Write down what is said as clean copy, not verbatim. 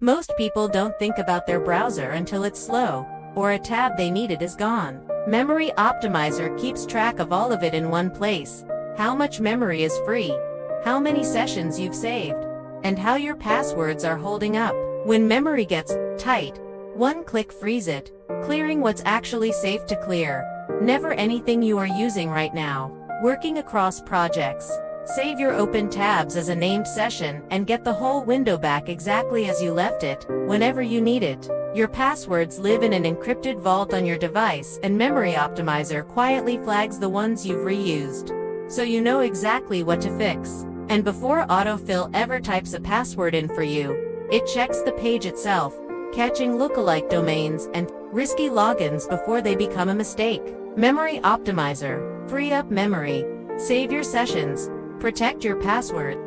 Most people don't think about their browser until it's slow, or a tab they needed is gone. Memory Optimizer keeps track of all of it in one place: how much memory is free, how many sessions you've saved, and how your passwords are holding up. When memory gets tight, one click frees it, clearing what's actually safe to clear. Never anything you are using right now. Working across projects. Save your open tabs as a named session and get the whole window back exactly as you left it, whenever you need it. Your passwords live in an encrypted vault on your device, and Memory Optimizer quietly flags the ones you've reused, so you know exactly what to fix. And before Autofill ever types a password in for you, it checks the page itself, catching lookalike domains and risky logins before they become a mistake. Memory Optimizer. Free up memory. Save your sessions. Protect your password.